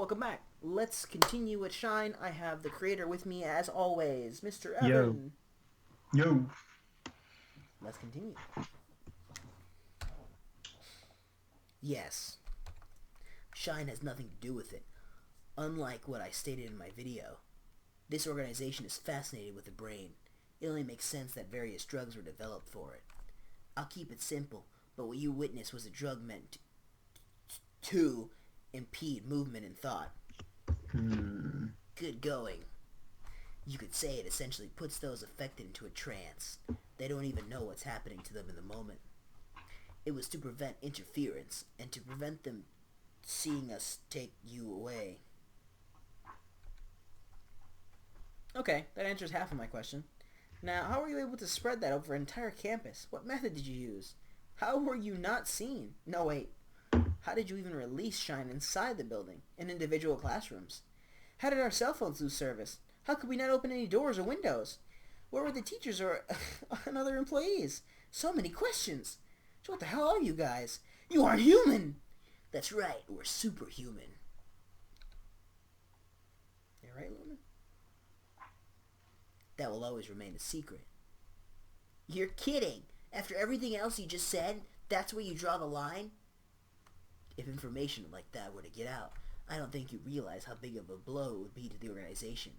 welcome back. Let's continue with Shine. I have the creator with me as always, Mr. Yo, Evan. yo. Let's continue. Yes, Shine has nothing to do with it. Unlike what I stated in my video, this organization is fascinated with the brain. It only makes sense that various drugs were developed for it. I'll keep it simple, but what you witnessed was a drug meant to impede movement and thought. Good going. You could say it essentially puts those affected into a trance. They don't even know what's happening to them in the moment. It was to prevent interference and to prevent them seeing us take you away. Okay, that answers half of my question. Now, how were you able to spread that over an entire campus? What method did you use? How were you not seen? No, wait. How did you even release Shine inside the building, in individual classrooms? How did our cell phones lose service? How could we not open any doors or windows? Where were the teachers or and other employees? So many questions. So what the hell are you guys? You aren't human! That's right, we're superhuman. You right, Lumen? That will always remain a secret. You're kidding! After everything else you just said, that's where you draw the line? If information like that were to get out, I don't think you realize how big of a blow it would be to the organization.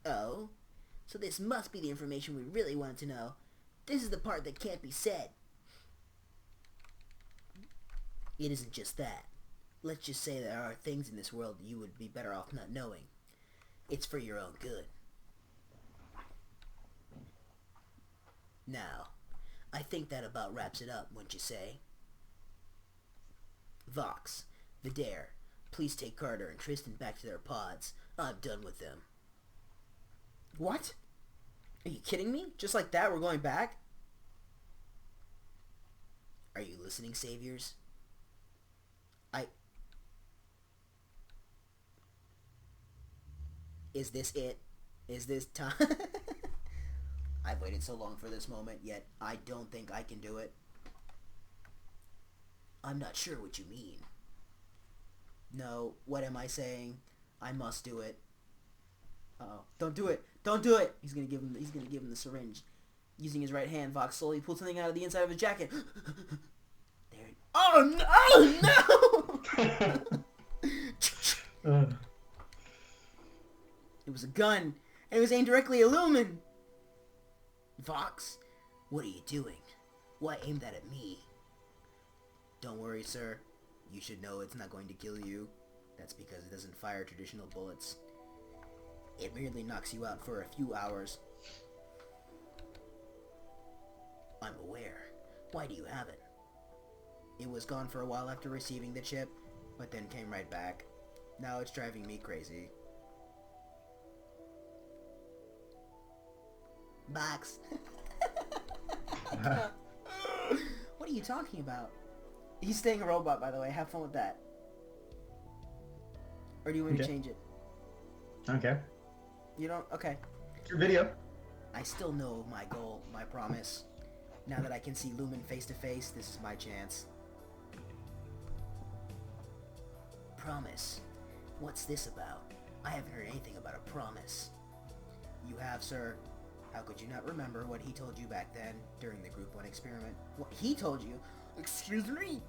Oh? So this must be the information we really wanted to know. This is the part that can't be said. It isn't just that. Let's just say there are things in this world you would be better off not knowing. It's for your own good. Now, I think that about wraps it up, wouldn't you say? Vox, Vidare, please take Carter and Tristan back to their pods. I'm done with them. What? Are you kidding me? Just like that, we're going back? Are you listening, saviors? Is this it? Is this time? I've waited so long for this moment, yet I don't think I can do it. I'm not sure what you mean. No, what am I saying? I must do it. Uh-oh. Don't do it! Don't do it! He's gonna give him the syringe. Using his right hand, Vox slowly pulls something out of the inside of his jacket. There it... Oh no! It was a gun, and it was aimed directly at Lumen. Vox, what are you doing? Why aim that at me? Don't worry, sir. You should know it's not going to kill you. That's because it doesn't fire traditional bullets. It merely knocks you out for a few hours. I'm aware. Why do you have it? It was gone for a while after receiving the chip, but then came right back. Now it's driving me crazy. Box. What are you talking about? He's staying a robot, by the way. Have fun with that. Or do you want me to change it? Okay. You don't? Okay. It's your video. I still know my goal, my promise. Now that I can see Lumen face to face, this is my chance. Promise? What's this about? I haven't heard anything about a promise. You have, sir. How could you not remember what he told you back then, during the Group 1 experiment? What he told you? Excuse me?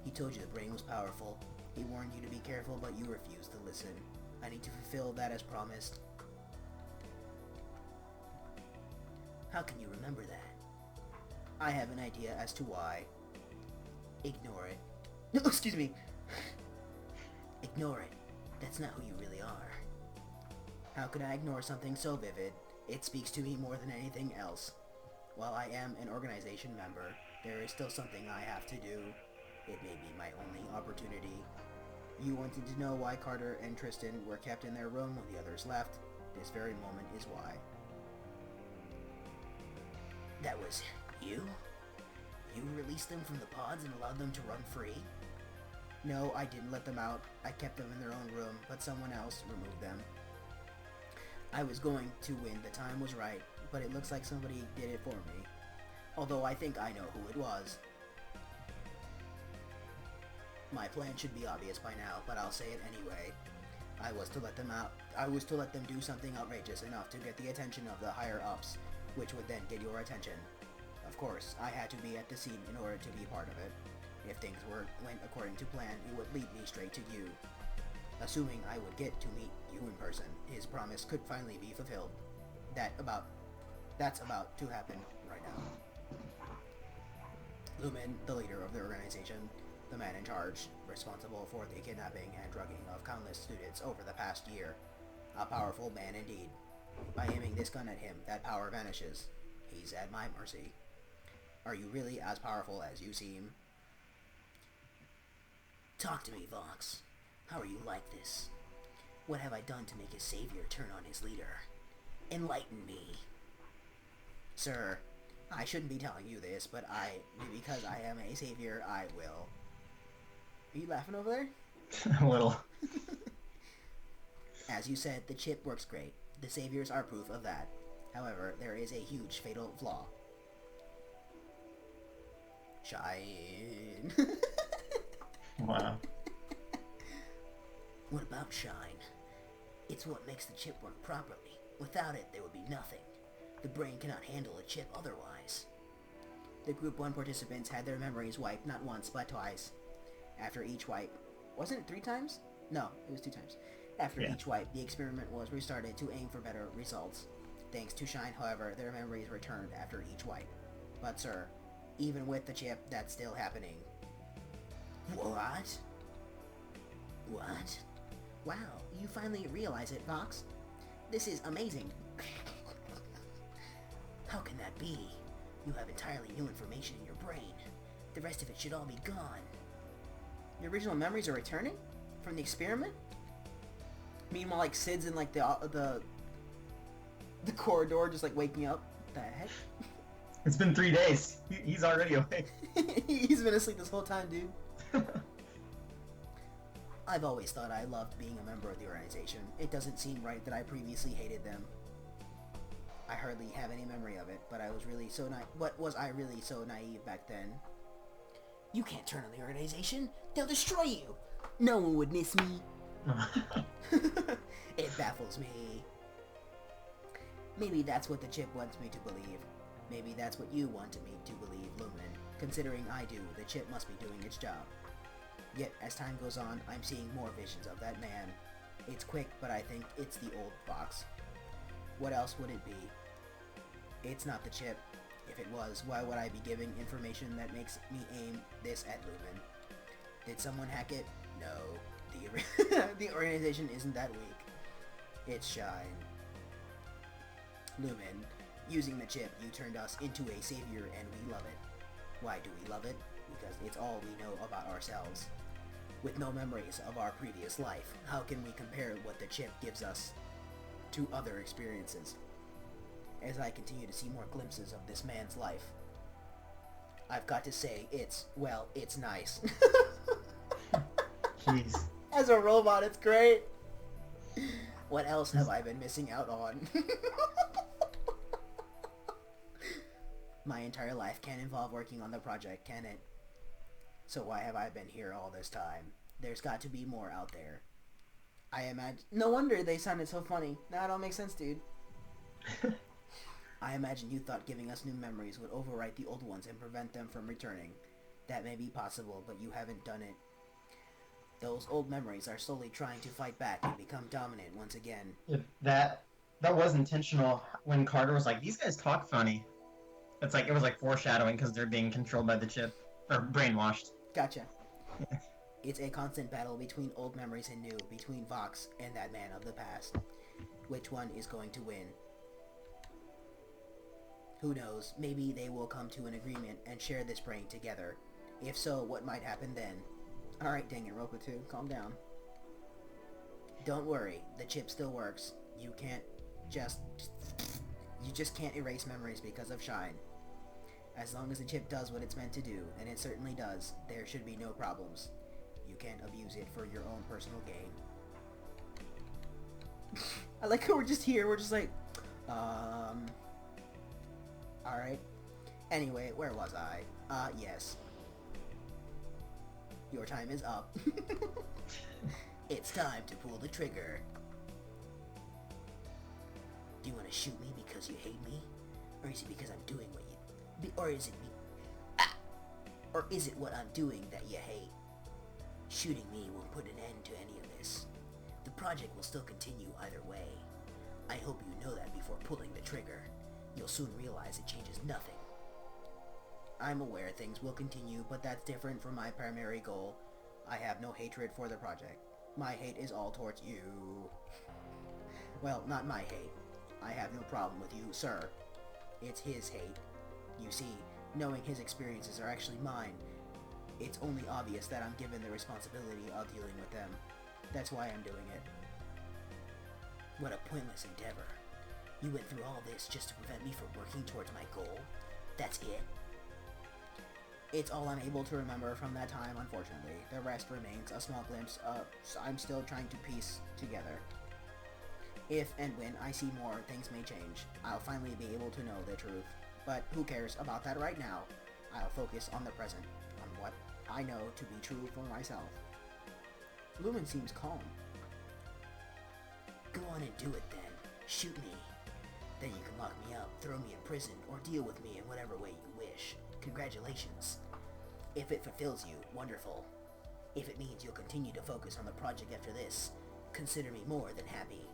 He told you the brain was powerful. He warned you to be careful, but you refused to listen. I need to fulfill that as promised. How can you remember that? I have an idea as to why. Ignore it. No, excuse me. Ignore it. That's not who you really are. How could I ignore something so vivid? It speaks to me more than anything else. While I am an organization member, there is still something I have to do. It may be my only opportunity. You wanted to know why Carter and Tristan were kept in their room when the others left. This very moment is why. That was you? You released them from the pods and allowed them to run free? No, I didn't let them out. I kept them in their own room, but someone else removed them. I was going to when the time was right, but it looks like somebody did it for me. Although I think I know who it was. My plan should be obvious by now, but I'll say it anyway. I was to let them do something outrageous enough to get the attention of the higher-ups, which would then get your attention. Of course, I had to be at the scene in order to be part of it. If things went according to plan, it would lead me straight to you. Assuming I would get to meet you in person, his promise could finally be fulfilled. That's about to happen right now. Lumen, the leader of the organization, the man in charge, responsible for the kidnapping and drugging of countless students over the past year. A powerful man indeed. By aiming this gun at him, that power vanishes. He's at my mercy. Are you really as powerful as you seem? Talk to me, Vox. How are you like this? What have I done to make his savior turn on his leader? Enlighten me. Sir, I shouldn't be telling you this, but because I am a savior, I will. Are you laughing over there? A little. As you said, the chip works great. The saviors are proof of that. However, there is a huge fatal flaw. Shine. Wow. What about shine? It's what makes the chip work properly. Without it, there would be nothing. The brain cannot handle a chip otherwise. The Group 1 participants had their memories wiped not once, but twice. After each wipe... Wasn't it 3 times? No, it was 2 times. After each wipe, the experiment was restarted to aim for better results. Thanks to Shine, however, their memories returned after each wipe. But sir, even with the chip, that's still happening. What? What? Wow, you finally realize it, Vox. This is amazing. How can that be? You have entirely new information in your brain. The rest of it should all be gone. The original memories are returning? From the experiment? Meanwhile, like, Sid's in, like, the corridor just, like, waking up. What the heck? It's been 3 days. He's already awake. He's been asleep this whole time, dude. I've always thought I loved being a member of the organization. It doesn't seem right that I previously hated them. I hardly have any memory of it, but was I really so naive back then? You can't turn on the organization. They'll destroy you. No one would miss me. It baffles me. Maybe that's what the chip wants me to believe. Maybe that's what you want me to believe, Lumen. Considering I do, the chip must be doing its job. Yet, as time goes on, I'm seeing more visions of that man. It's quick, but I think it's the old Fox. What else would it be? It's not the chip. If it was, why would I be giving information that makes me aim this at Lumen? Did someone hack it? No. The organization isn't that weak. It's Shine. Lumen, using the chip, you turned us into a savior and we love it. Why do we love it? Because it's all we know about ourselves. With no memories of our previous life, how can we compare what the chip gives us to other experiences? As I continue to see more glimpses of this man's life, I've got to say, it's nice. Jeez. As a robot, it's great. What else have I been missing out on? My entire life can't involve working on the project, can it? So why have I been here all this time? There's got to be more out there. I imagine... No wonder they sounded so funny. Now it all makes sense, dude. I imagine you thought giving us new memories would overwrite the old ones and prevent them from returning. That may be possible, but you haven't done it. Those old memories are slowly trying to fight back and become dominant once again. If that was intentional when Carter was like, these guys talk funny. It's like, it was like foreshadowing because they're being controlled by the chip. Or brainwashed. Gotcha. It's a constant battle between old memories and new, between Vox and that man of the past. Which one is going to win? Who knows, maybe they will come to an agreement and share this brain together. If so, what might happen then? Alright, dang it, Ropa 2, calm down. Don't worry, the chip still works. You just can't erase memories because of Shine. As long as the chip does what it's meant to do, and it certainly does, there should be no problems. You can't abuse it for your own personal gain. I like how we're just here, we're just like, alright. Anyway, where was I? Yes. Your time is up. It's time to pull the trigger. Do you want to shoot me because you hate me? Or is it because I'm doing what you... Or is it... Or is it what I'm doing that you hate? Shooting me won't put an end to any of this. The project will still continue either way. I hope you know that before pulling the trigger. You'll soon realize it changes nothing. I'm aware things will continue, but that's different from my primary goal. I have no hatred for the project. My hate is all towards you. Well, not my hate. I have no problem with you, sir. It's his hate. You see, knowing his experiences are actually mine, it's only obvious that I'm given the responsibility of dealing with them. That's why I'm doing it. What a pointless endeavor. You went through all this just to prevent me from working towards my goal? That's it? It's all I'm able to remember from that time, unfortunately. The rest remains a small glimpse of I'm still trying to piece together. If and when I see more, things may change. I'll finally be able to know the truth. But who cares about that right now? I'll focus on the present, on what I know to be true for myself. Lumen seems calm. Go on and do it then. Shoot me. Then you can lock me up, throw me in prison, or deal with me in whatever way you wish. Congratulations. If it fulfills you, wonderful. If it means you'll continue to focus on the project after this, consider me more than happy.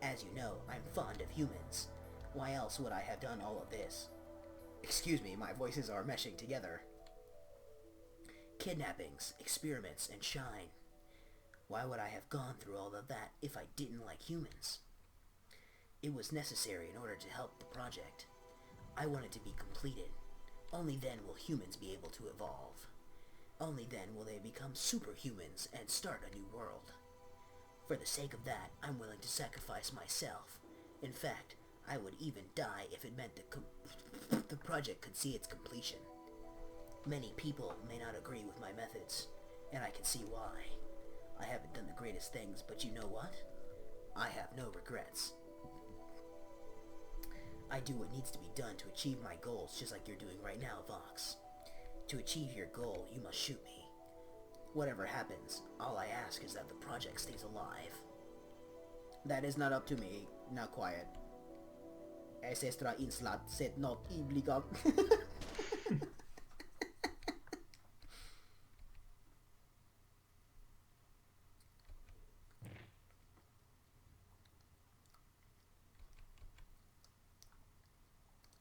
As you know, I'm fond of humans. Why else would I have done all of this? Excuse me, my voices are meshing together. Kidnappings, experiments, and shine. Why would I have gone through all of that if I didn't like humans? It was necessary in order to help the project. I want it to be completed. Only then will humans be able to evolve. Only then will they become superhumans and start a new world. For the sake of that, I'm willing to sacrifice myself. In fact, I would even die if it meant the project could see its completion. Many people may not agree with my methods, and I can see why. I haven't done the greatest things, but you know what? I have no regrets. I do what needs to be done to achieve my goals, just like you're doing right now, Vox. To achieve your goal, you must shoot me. Whatever happens, all I ask is that the project stays alive. That is not up to me. Now quiet. Ancestra inslat said not illegal.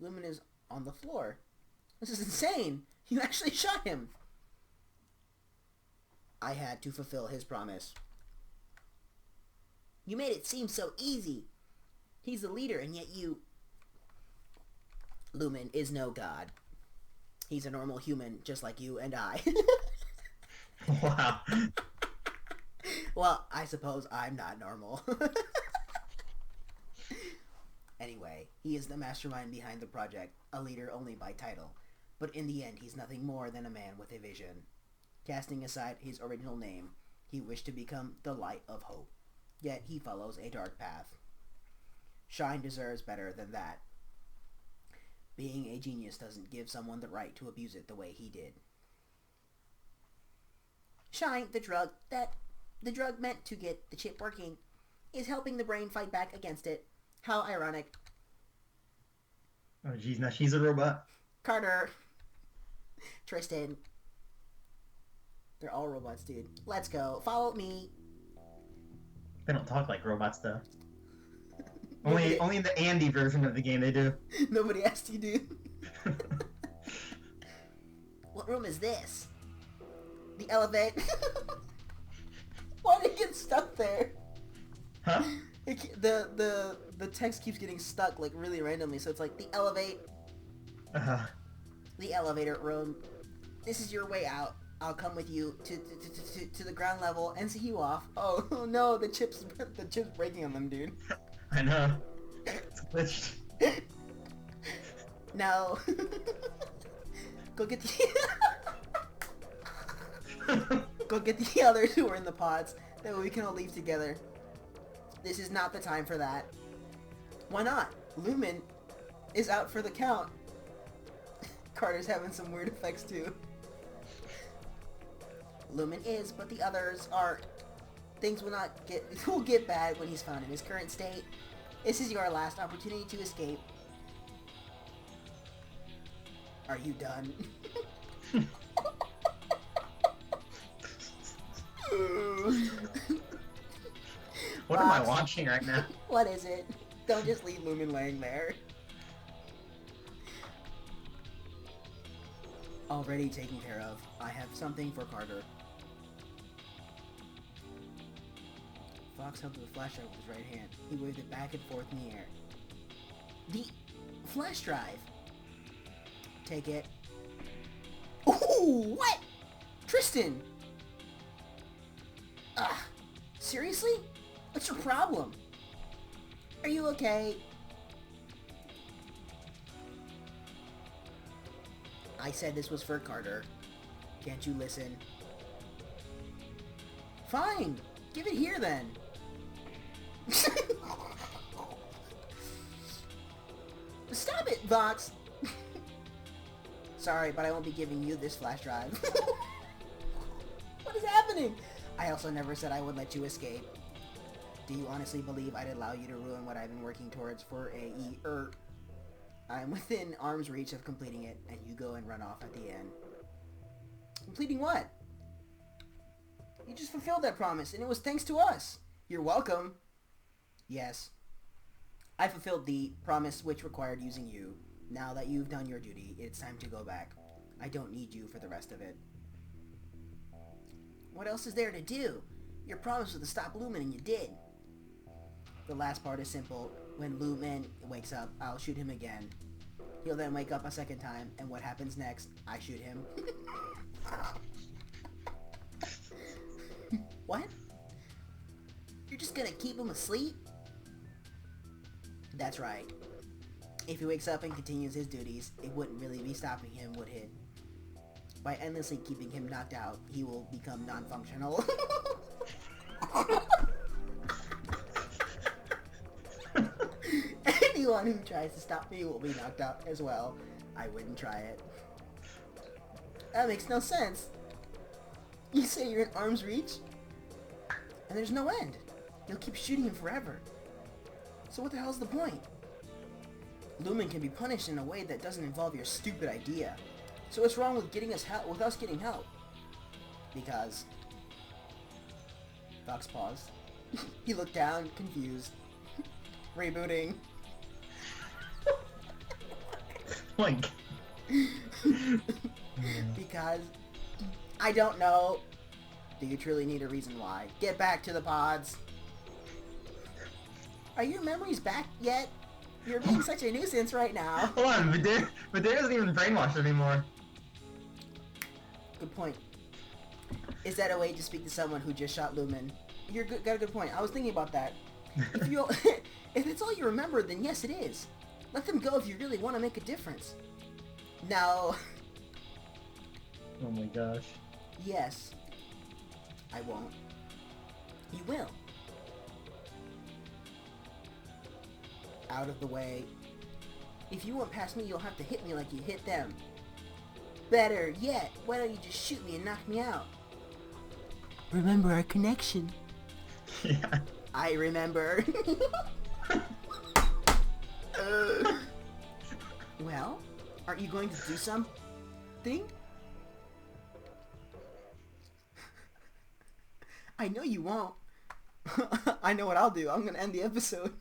Lumen is on the floor. This is insane! You actually shot him! I had to fulfill his promise. You made it seem so easy. He's the leader, and yet you... Lumen is no god. He's a normal human, just like you and I. Wow. Well, I suppose I'm not normal. Anyway, he is the mastermind behind the project, a leader only by title. But in the end, he's nothing more than a man with a vision. Casting aside his original name, he wished to become the light of hope. Yet he follows a dark path. Shine deserves better than that. Being a genius doesn't give someone the right to abuse it the way he did. Shine, the drug meant to get the chip working, is helping the brain fight back against it. How ironic. Oh jeez, now she's a robot. Carter. Tristan. They're all robots, dude. Let's go. Follow me. They don't talk like robots though. Only in the Andy version of the game they do. Nobody asked you, dude. What room is this? The elevator. Why did it get stuck there? Huh? The text keeps getting stuck like really randomly, so it's like the the elevator room. This is your way out. I'll come with you to the ground level and see you off. Oh no, the chip's breaking on them, dude. I know. It's glitched. No. Go get the others who are in the pods. That way we can all leave together. This is not the time for that. Why not? Lumen is out for the count. Carter's having some weird effects too. Lumen is, but the others are. Things will get bad when he's found in his current state. This is your last opportunity to escape. Are you done? What am I watching right now? What is it? Don't just leave Lumen laying there. Already taken care of. I have something for Carter. Fox held the flashlight with his right hand. He waved it back and forth in the air. The flash drive. Take it. Ooh, what? Tristan! Ugh. Seriously? What's your problem? Are you okay? I said this was for Carter. Can't you listen? Fine. Give it here then. Stop it, Vox. Sorry, but I won't be giving you this flash drive. What is happening? I also never said I would let you escape. Do you honestly believe I'd allow you to ruin what I've been working towards for I'm within arm's reach of completing it, and you go and run off at the end. Completing what? You just fulfilled that promise, and it was thanks to us. You're welcome. Yes. I fulfilled the promise which required using you. Now that you've done your duty, it's time to go back. I don't need you for the rest of it. What else is there to do? Your promise was to stop Lumen, and you did. The last part is simple. When Lumen wakes up, I'll shoot him again. He'll then wake up a second time, and what happens next? I shoot him. What? You're just gonna keep him asleep? That's right. If he wakes up and continues his duties, it wouldn't really be stopping him, would it? By endlessly keeping him knocked out, he will become non-functional. Anyone who tries to stop me will be knocked out as well. I wouldn't try it. That makes no sense. You say you're in arm's reach? And there's no end. You'll keep shooting him forever. So what the hell's the point? Lumen can be punished in a way that doesn't involve your stupid idea. So what's wrong with us getting help? Because... Fox paused. He looked down, confused. Rebooting. Like... Because... I don't know. Do you truly need a reason why? Get back to the pods. Are your memories back yet? You're being such a nuisance right now. Hold on, Vidaire isn't even brainwashed anymore. Good point. Is that a way to speak to someone who just shot Lumen? Got a good point. I was thinking about that. If it's all you remember, then yes, it is. Let them go if you really want to make a difference. No. Oh my gosh. Yes. I won't. You will. Out of the way. If you want past me, you'll have to hit me like you hit them. Better yet, why don't you just shoot me and knock me out? Remember our connection. Yeah. I remember. Well, aren't you going to do something? I know you won't. I know what I'll do. I'm going to end the episode.